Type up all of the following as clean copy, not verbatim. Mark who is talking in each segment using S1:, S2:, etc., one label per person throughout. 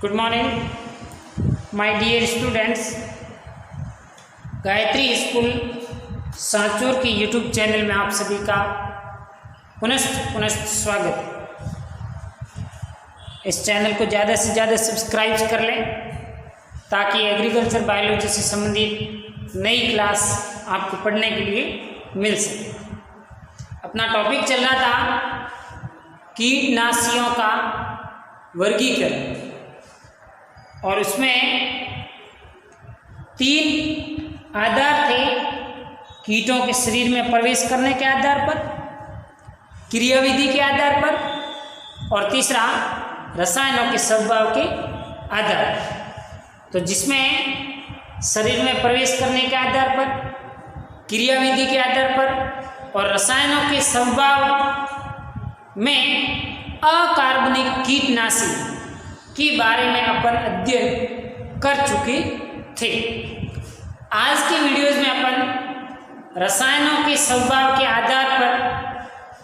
S1: Good morning my dear students. Gayatri school Sanchore के YouTube channel में आप सभी का पुनः स्वागत। इस चैनल को ज़्यादा से ज़्यादा सब्सक्राइब कर लें ताकि एग्रीकल्चर बायोलॉजी से संबंधित नई क्लास आपको पढ़ने के लिए मिल सके। अपना टॉपिक चल रहा था कीटनाशियों का वर्गीकरण और उसमें 3 आधार थे। कीटों के शरीर में प्रवेश करने के आधार पर, क्रियाविधि के आधार पर और तीसरा रसायनों के स्वभाव के आधार पर। तो जिसमें शरीर में प्रवेश करने के आधार पर, क्रियाविधि के आधार पर और रसायनों के स्वभाव में अकार्बनिक कीटनाशी के बारे में अपन अध्ययन कर चुके थे। आज के वीडियोज में अपन रसायनों के स्वभाव के आधार पर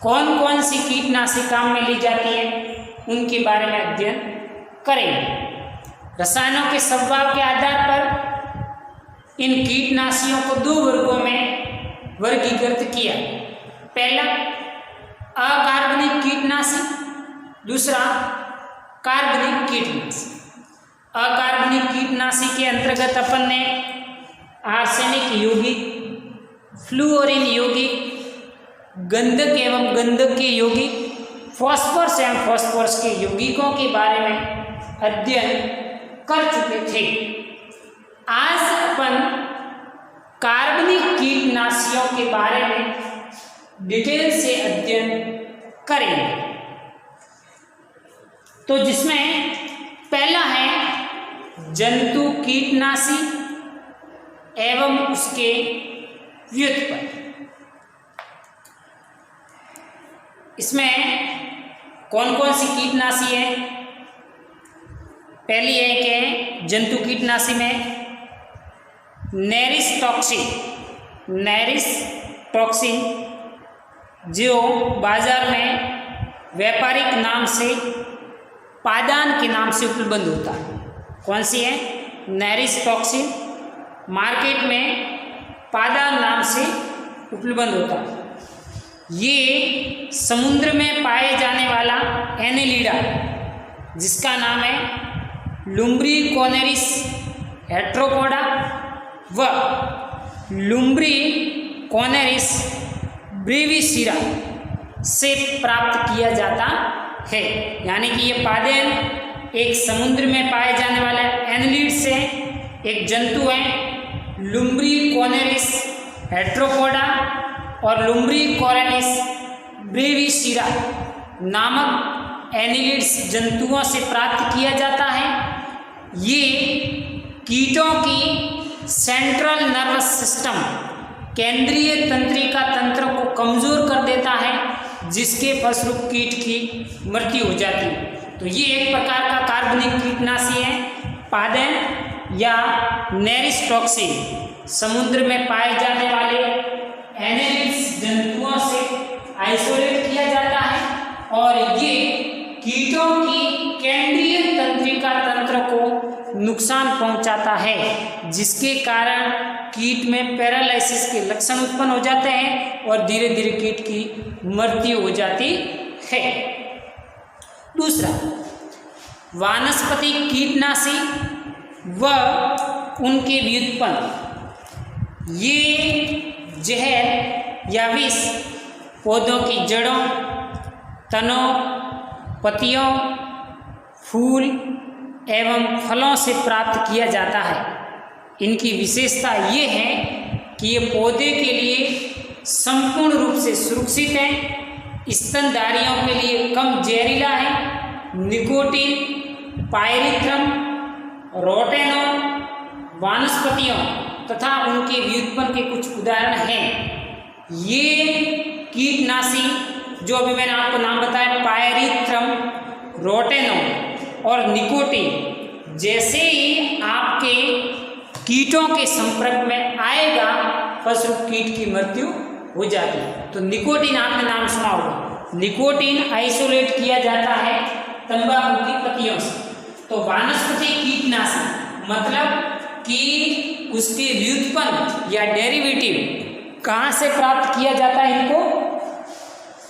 S1: कौन कौन सी कीटनाशी काम में ली जाती है उनके बारे में अध्ययन करेंगे। रसायनों के स्वभाव के आधार पर इन कीटनाशियों को 2 वर्गों में वर्गीकृत किया। पहला अकार्बनिक कीटनाशी, दूसरा कार्बनिक कीटनाशी। अकार्बनिक कीटनाशी के अंतर्गत अपन ने आर्सेनिक यौगिक, फ्लूओरिन यौगिक, गंधक एवं गंधक के यौगिक, फॉस्फोरस एवं फॉस्फोरस के यौगिकों के बारे में अध्ययन कर चुके थे। आज अपन कार्बनिक कीटनाशियों के बारे में डिटेल से अध्ययन करेंगे। तो जिसमें पहला है जंतु कीटनाशी एवं उसके व्युत्पन्न। इसमें कौन कौन सी कीटनाशी है? पहली है कि जंतु कीटनाशी में नेरिस टॉक्सिन जो बाजार में व्यापारिक नाम से पादान के नाम से उपलब्ध होता है। कौन सी है? नेरिस टॉक्सिन मार्केट में पादान नाम से उपलब्ध होता है। ये समुद्र में पाए जाने वाला एनेलिडा जिसका नाम है लुम्ब्रिकोनेरिस हेट्रोपोडा व लुम्ब्रिकोनेरिस ब्रेविसिरा से प्राप्त किया जाता है। यानी कि ये पादेन एक समुद्र में पाए जाने वाला एनेलिड से एक जंतु है लुम्ब्रिकोनेरिस हेट्रोपोडा और लुम्ब्रिकोनेरिस ब्रेविसिरा नामक एनेलिड्स जंतुओं से प्राप्त किया जाता है। ये कीटों की सेंट्रल नर्वस सिस्टम केंद्रीय तंत्रिका तंत्र को कमजोर कर देता है जिसके फलस्वरूप कीट की मृत्यु हो जाती है। तो ये एक प्रकार का कार्बनिक कीटनाशी है। पादेन या नेरिस टॉक्सिन समुद्र में पाए जाने वाले एनेलिड्स जंतुओं से आइसोलेट किया जाता है और ये कीटों की केंद्रीय तंत्रिका तंत्र को नुकसान पहुंचाता है जिसके कारण कीट में पैरालिसिस के लक्षण उत्पन्न हो जाते हैं और धीरे धीरे कीट की मृत्यु हो जाती है। दूसरा वानस्पतिक कीटनाशी व उनके व्युत्पन्न। ये जहर या विष पौधों की जड़ों, तनों, पत्तियों, फूल एवं फलों से प्राप्त किया जाता है। इनकी विशेषता ये है कि ये पौधे के लिए संपूर्ण रूप से सुरक्षित है, स्तनधारियों के लिए कम जहरीला है। निकोटीन, पायरिथ्रम, रोटेनॉल वानस्पतियों तथा उनके व्युत्पन्न के कुछ उदाहरण हैं। ये कीटनाशी जो अभी मैंने आपको नाम बताया पायरिथ्रम, रोटेनॉल और निकोटीन जैसे ही आपके कीटों के संपर्क में आएगा फलस्वरूप कीट की मृत्यु हो जाती है। तो निकोटीन आपने नाम सुना होगा। निकोटीन आइसोलेट किया जाता है तंबाकू की पत्तियों से। तो वानस्पतिक कीटनाशी मतलब कि उसके व्युत्पन्न या डेरिवेटिव कहाँ से प्राप्त किया जाता है इनको?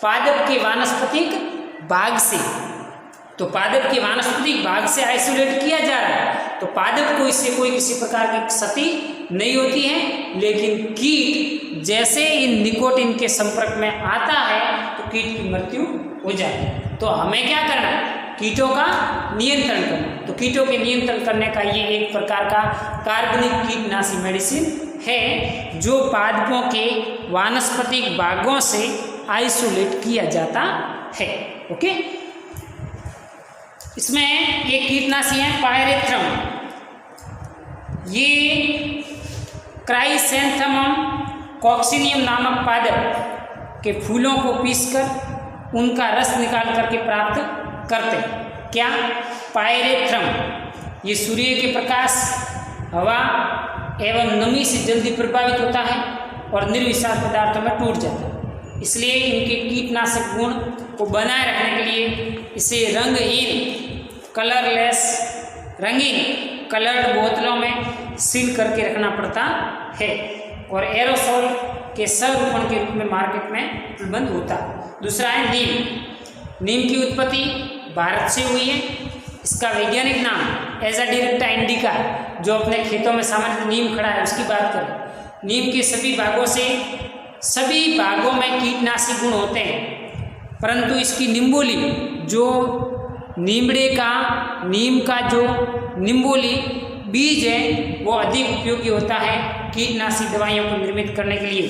S1: पादप के वानस्पतिक भाग से। तो पादप के वानस्पतिक भाग से आइसोलेट किया जा रहा है, तो पादप को इससे कोई किसी प्रकार की क्षति नहीं होती है। लेकिन कीट जैसे इन निकोटीन के संपर्क में आता है तो कीट की मृत्यु हो जाती है। तो हमें क्या करना है? कीटों का नियंत्रण करना। तो कीटों के नियंत्रण करने का ये एक प्रकार का कार्बनिक कीटनाशी मेडिसिन है जो पादपों के वानस्पतिक भागों से आइसोलेट किया जाता है। ओके, इसमें एक कीटनाशी है पायरेथ्रम। ये क्राइसैंथेमम कॉक्सिनियम नामक पादप के फूलों को पीसकर उनका रस निकाल करके प्राप्त करते हैं। क्या? पायरेथ्रम। ये सूर्य के प्रकाश, हवा एवं नमी से जल्दी प्रभावित होता है और निर्विषाक्त पदार्थों में टूट जाता है। इसलिए इनके कीटनाशक गुण को बनाए रखने के लिए इसे रंगहीन, कलरलेस, रंगीन कलर्ड बोतलों में सील करके रखना पड़ता है और एरोसोल के संरूपण के रूप में मार्केट में उपलब्ध होता है। दूसरा है नीम। नीम की उत्पत्ति भारत से हुई है। इसका वैज्ञानिक नाम एजा डिरेक्टा इंडिका, जो अपने खेतों में सामान्य नीम खड़ा है उसकी बात करें। नीम के सभी भागों में कीटनाशी गुण होते हैं, परंतु इसकी निम्बोली, जो नीम का जो निम्बोली बीज है वो अधिक उपयोगी होता है कीटनाशी दवाइयों को निर्मित करने के लिए।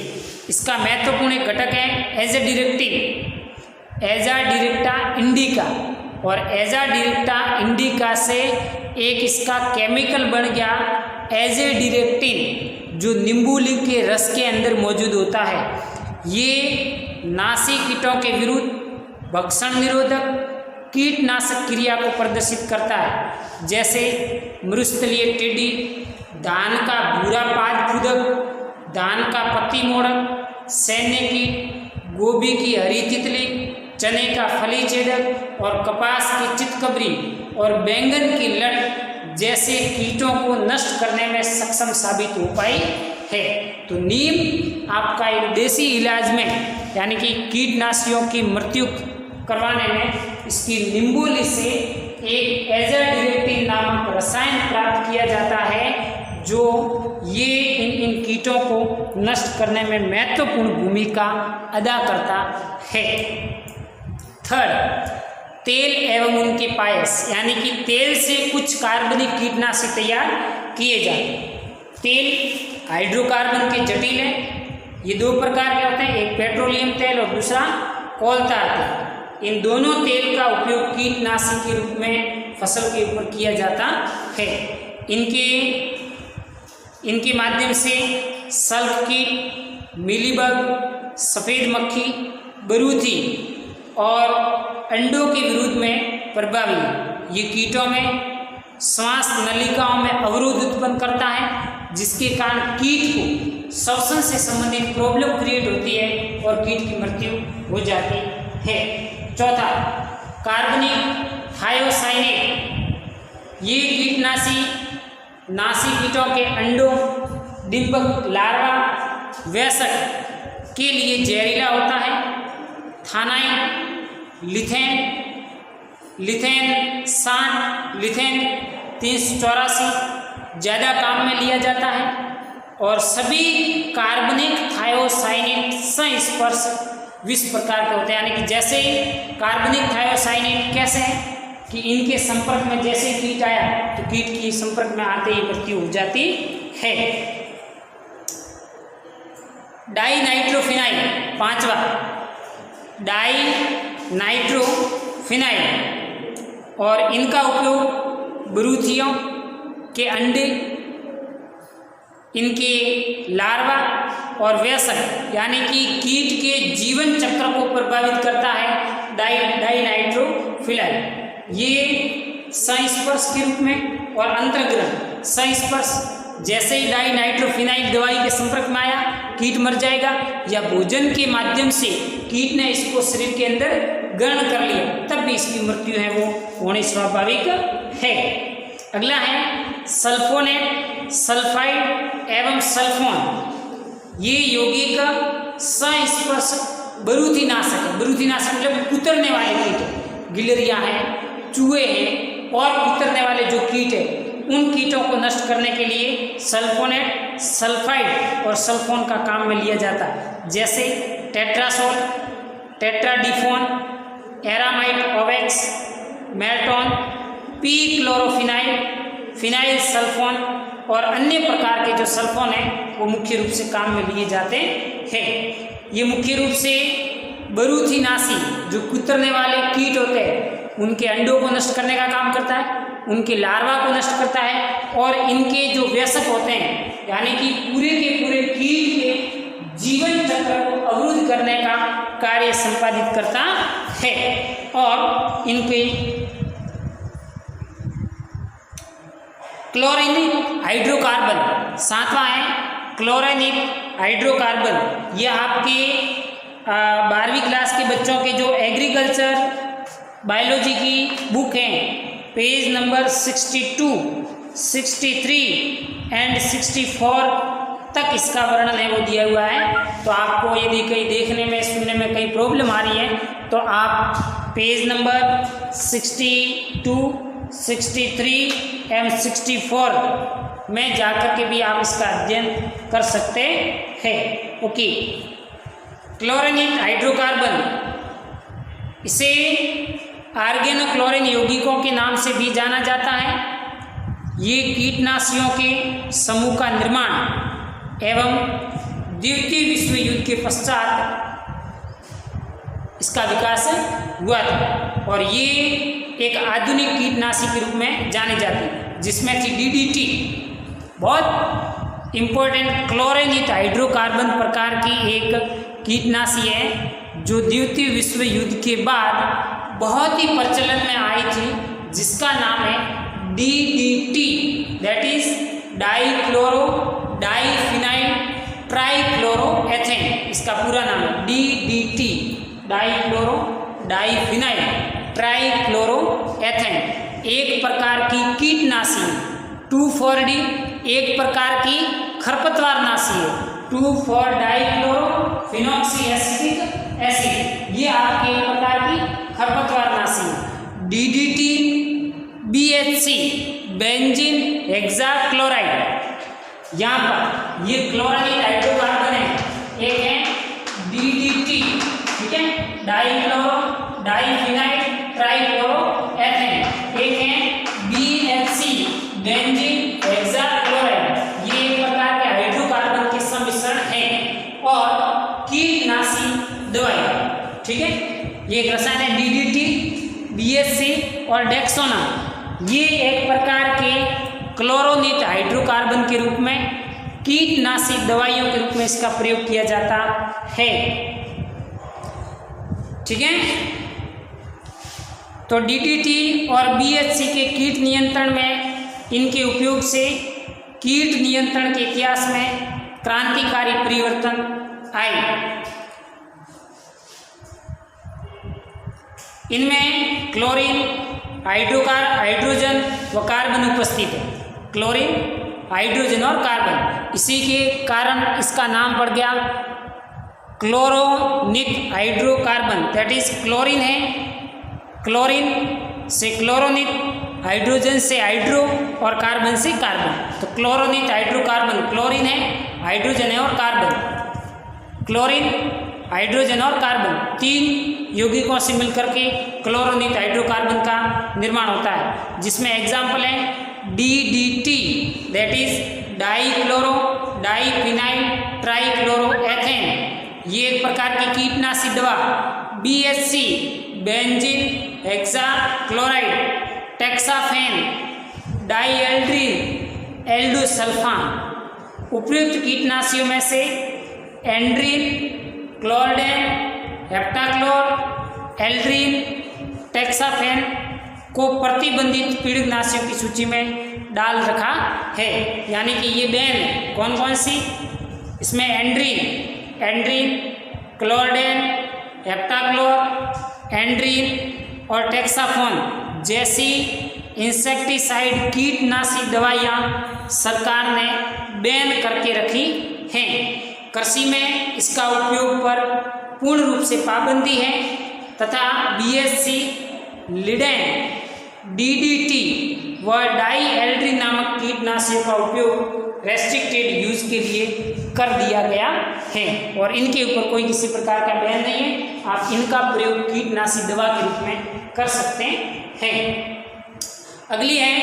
S1: इसका महत्वपूर्ण एक घटक है एजा डिरेक्टा इंडिका, और एजा डिरेक्टा इंडिका से एक इसका केमिकल बन गया एजेडिरेक्टिन, जो निम्बोली के रस के अंदर मौजूद होता है। ये नासी कीटों के विरुद्ध भक्षण निरोधक कीटनाशक क्रिया को प्रदर्शित करता है, जैसे मृस्थलीय टिड्डी, धान का भूरा पाद फुदक, धान का पत्ती मोड़क, सैन्य कीट, गोभी की हरी तितली, चने का फली छेदक और कपास की चितकबरी और बैंगन की लट जैसे कीटों को नष्ट करने में सक्षम साबित हो पाई है। तो नीम आपका एक देसी इलाज में, यानी कि कीटनाशियों की मृत्यु करवाने में इसकी निम्बोली से एक एजाडिरेक्टिन नामक रसायन प्राप्त किया जाता है, जो ये इन कीटों को नष्ट करने में महत्वपूर्ण भूमिका अदा करता है। थर्ड, तेल एवं उनके पायस, यानी कि तेल से कुछ कार्बनिक कीटनाशी तैयार किए जाते हैं। तेल हाइड्रोकार्बन के जटिल हैं। ये दो प्रकार के होते हैं, एक पेट्रोलियम तेल और दूसरा कोलतार तेल। इन दोनों तेल का उपयोग कीटनाशी के रूप में फसल के ऊपर किया जाता है। इनके माध्यम से सल्फ कीट, मिलीबग, सफ़ेद मक्खी, बरूथी और अंडों के विरुद्ध में प्रभावी है। ये कीटों में श्वास नलिकाओं में अवरोध उत्पन्न करता है, जिसके कारण कीट को श्वसन से संबंधित प्रॉब्लम क्रिएट होती है और कीट की मृत्यु हो जाती है। चौथा, कार्बनिक थायोसाइनेट। ये कीटनाशी नासी कीटों के अंडों, डिंबक, लार्वा, वयस्क के लिए जहरीला होता है। थानाइन, लिथेन 384 ज़्यादा काम में लिया जाता है और सभी कार्बनिक थायोसाइनेट संस्पर्श विष प्रकार के होते हैं। यानी कि जैसे ही कार्बनिक थायोसाइनेट कैसे हैं कि इनके संपर्क में जैसे कीट आया तो कीट की संपर्क में आते ही मृत्यु हो जाती है। डाइनाइट्रोफिनाइल, पांचवा, डाइनाइट्रोफिनाइल, और इनका उपयोग बरूथियों के अंडे, इनके लार्वा और वयस्क यानी कि कीट के जीवन चक्र को प्रभावित करता है डाइनाइट्रोफिनाइल। ये संस्पर्श के रूप में और अंतर्ग्रहण संस्पर्श, जैसे ही डाइनाइट्रोफिनाइल दवाई के संपर्क में आया कीट मर जाएगा, या भोजन के माध्यम से कीट ने इसको शरीर के अंदर ग्रहण कर लिया तब भी इसकी मृत्यु है वो होनी स्वाभाविक है। अगला है सल्फोनेट, सल्फाइड एवं सल्फोन। ये यौगिक संस्पर्श बरूथीनाशक है। बरूथीनाशक मतलब कुतरने वाले कीट, गिलहरियाँ हैं, चूहे हैं और कुतरने वाले जो कीट है उन कीटों को नष्ट करने के लिए सल्फोनेट, सल्फाइड और सल्फोन का काम में लिया जाता है। जैसे टेट्रासोल, टेट्राडिफोन, एरामाइड ओवेक्स, मेल्टोन, पी क्लोरोफिनाइल, फिनाइल सल्फोन और अन्य प्रकार के जो सल्फोन हैं वो मुख्य रूप से काम में लिए जाते हैं। ये मुख्य रूप से बरूथीनाशी जो कुतरने वाले कीट होते हैं उनके अंडों को नष्ट करने का काम करता है, उनके लार्वा को नष्ट करता है और इनके जो वयस्क होते हैं यानी कि पूरे के पूरे कीट के जीवन चक्र को अवरुद्ध करने का कार्य संपादित करता है। और इनके क्लोरेनिक हाइड्रोकार्बन, सातवां है क्लोरेनिक हाइड्रोकार्बन। ये आपके 12वीं क्लास के बच्चों के जो एग्रीकल्चर बायोलॉजी की बुक हैं पेज नंबर 62, 63 एंड 64 तक इसका वर्णन है वो दिया हुआ है। तो आपको यदि कहीं देखने में सुनने में कहीं प्रॉब्लम आ रही है तो आप पेज नंबर 62, 63 एवं 64 में जाकर के भी आप इसका अध्ययन कर सकते हैं। ओके, क्लोरेनिक हाइड्रोकार्बन, इसे आर्गेनोक्लोरिन यौगिकों के नाम से भी जाना जाता है। ये कीटनाशियों के समूह का निर्माण एवं द्वितीय विश्व युद्ध के पश्चात इसका विकास हुआ था और ये एक आधुनिक कीटनाशी के रूप में जाने जाती है, जिसमें थी DDT, बहुत इम्पोर्टेंट क्लोरेनिक हाइड्रोकार्बन प्रकार की एक कीटनाशी है जो द्वितीय विश्व युद्ध के बाद बहुत ही प्रचलन में आई थी, जिसका नाम है DDT, that is dichloro diphenyl trichloroethane. इसका पूरा नाम है DDT, डाइक्लोरो डाइफिनाइल ट्राइक्लोरोएथेन। एक प्रकार की कीटनाशी 2,4-D, एक प्रकार की खरपतवार नाशी है 2,4-डाइक्लोरोफिनॉक्सी एसिड। ये आपके एक प्रकार की खरपतवार नाशी है। DDT, BHC, benzene hexachloride. यहाँ पर ये क्लोरेनिक हाइड्रोकार्बन है। एक है DDT, ठीक है, डाइक्लोरो डाइफिनाइल ट्राइक्लोरोएथेन। एक है BHC, बेंजीन हेक्साक्लोराइड। ये एक प्रकार के हाइड्रोकार्बन के सम्मिश्रण है और कीटनाशी दवाई, ठीक है। ये एक रसायन है DDT, BHC और डेक्सोना। ये एक प्रकार के क्लोरोनिक हाइड्रोकार्बन के रूप में कीटनाशी दवाइयों के रूप में इसका प्रयोग किया जाता है, ठीक है। तो DDT और BHC के कीट नियंत्रण में इनके उपयोग से कीट नियंत्रण के इतिहास में क्रांतिकारी परिवर्तन आए। इनमें क्लोरीन, हाइड्रोजन व कार्बन उपस्थित है। क्लोरीन, हाइड्रोजन और कार्बन, इसी के कारण इसका नाम पड़ गया क्लोरोनिक हाइड्रोकार्बन। दैट इज क्लोरीन है, क्लोरीन से क्लोरोनिक, हाइड्रोजन से हाइड्रो और कार्बन से कार्बन। तो क्लोरोनिक हाइड्रोकार्बन, क्लोरीन है, हाइड्रोजन है और कार्बन। क्लोरीन, हाइड्रोजन और कार्बन, तीन यौगिकों से मिलकर के क्लोरोनिक हाइड्रोकार्बन का निर्माण होता है, जिसमें एग्जाम्पल है DDT, that is dichloro diphenyl trichloroethane. ये एक प्रकार की कीटनाशी दवा। BHC, benzene hexachloride, toxaphene, dieldrin, endosulfan. उपर्युक्त कीटनाशियों में से एंड्रीन, क्लोरडेन, हेप्टाक्लोर, एल्ड्रीन, टेक्साफेन को प्रतिबंधित पीड़कनाशियों की सूची में डाल रखा है। यानी कि ये बैन कौन कौन सी, इसमें एंड्रीन, क्लोरडेन, हेप्टाक्लोर, एंड्रीन, और टेक्साफोन जैसी इंसेक्टिसाइड कीटनाशी दवाइयाँ सरकार ने बैन करके रखी हैं। कृषि में इसका उपयोग पर पूर्ण रूप से पाबंदी है तथा बीएससी, लिडेन, डीडीटी व डाईएल्ड्रिन नामक कीटनाशियों का उपयोग रेस्ट्रिक्टेड यूज के लिए कर दिया गया है और इनके ऊपर कोई किसी प्रकार का बैन नहीं है। आप इनका प्रयोग कीटनाशी दवा के रूप में कर सकते हैं। अगली है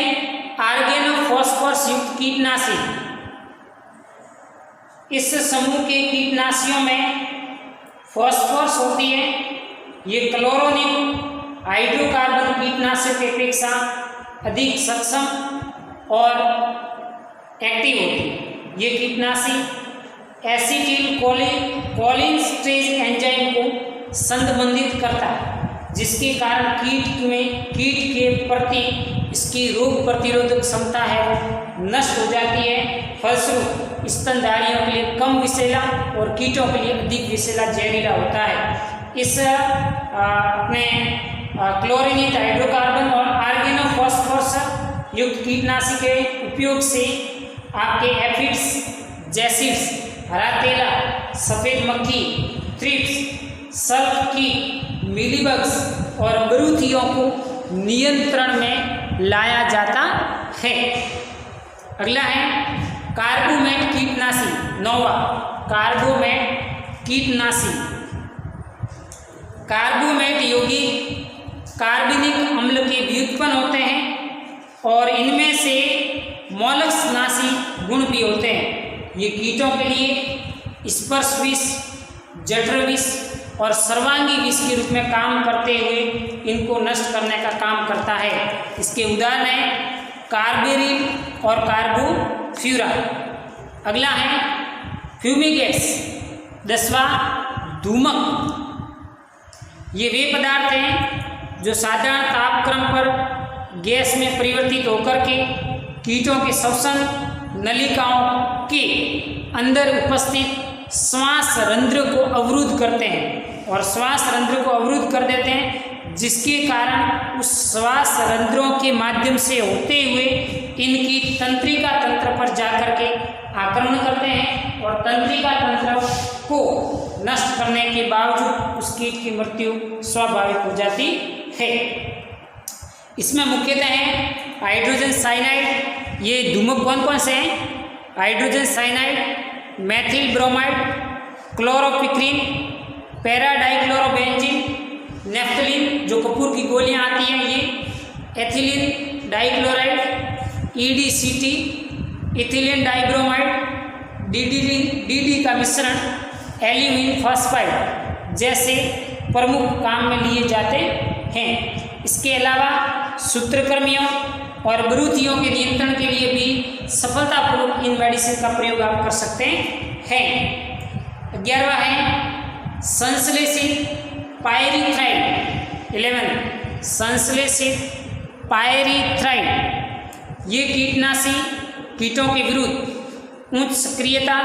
S1: आर्गेनोफॉस्फोरस युक्त कीटनाशी। इस समूह के कीटनाशियों में फॉस्फोरस होती है। ये क्लोरोनिक हाइड्रोकार्बन कीटनाशक की अपेक्षा अधिक सक्षम और एक्टिव होती है। ये कीटनाशी एसिटिल कोलिनस्ट्रेज एंजाइम को संबंधित करता है, जिसके कारण कीट के प्रति इसकी रोग प्रतिरोधक क्षमता है वो नष्ट हो जाती है। फलस्वरूप स्तनधारियों के लिए कम विषैला और कीटों के लिए अधिक विषैला जहरीला होता है। इस अपने क्लोरिनेट हाइड्रोकार्बन और आर्गेनोफॉस्फोरस युक्त कीटनाशी के उपयोग से आपके एफिड्स, जैसिड्स, हरा तेला, सफ़ेद मक्खी, थ्रिप्स, सल्फ की, मिलीबग्स और बरूथियों को नियंत्रण में लाया जाता है। अगला है कार्बोमेट कीटनाशी। 9वां कार्बोमेट कीटनाशी। कार्बोमेट यौगिक कार्बनिक अम्ल के व्युत्पन्न होते हैं और इनमें से मौलक्सनाशी गुण भी होते हैं। ये कीटों के लिए स्पर्श विष, जठर विष और सर्वांगी विष के रूप में काम करते हुए इनको नष्ट करने का काम करता है। इसके उदाहरण हैं कार्बेरिल और कार्बोफ्यूरा। अगला है फ्यूमिगेट्स। 10वां धूमक। ये वे पदार्थ हैं जो साधारण तापक्रम पर गैस में परिवर्तित होकर के कीटों के श्वसन नलिकाओं के अंदर उपस्थित श्वास रंध्र को अवरुद्ध करते हैं और श्वास रंध्र को अवरुद्ध कर देते हैं, जिसके कारण उस श्वास रंध्रों के माध्यम से होते हुए इनकी तंत्रिका तंत्र पर जाकर के आक्रमण करते हैं और तंत्रिका तंत्र को नष्ट करने के बावजूद उस कीट की मृत्यु स्वाभाविक हो जाती है। इसमें मुख्यतः है हाइड्रोजन साइनाइड। ये धूमक कौन कौन से हैं? Hydrogen cyanide, methyl bromide, chloropicrin, paradichlorobenzene, naphthalene जो कपूर की गोलियां आती हैं ये, ethylene dichloride, EDCT, ethylene dibromide, DD का मिश्रण, एल्यूमिनियम फॉस्फाइड जैसे प्रमुख काम में लिए जाते हैं। इसके अलावा सूत्रकृमियों और बरूथियों के नियंत्रण के लिए भी सफलतापूर्वक इन मेडिसिन का प्रयोग आप कर सकते हैं। 11वां है संश्लेषित पायरीथ्राइड। 11 संश्लेषित पायरीथ्राइड। ये कीटनाशी कीटों के विरुद्ध उच्च सक्रियता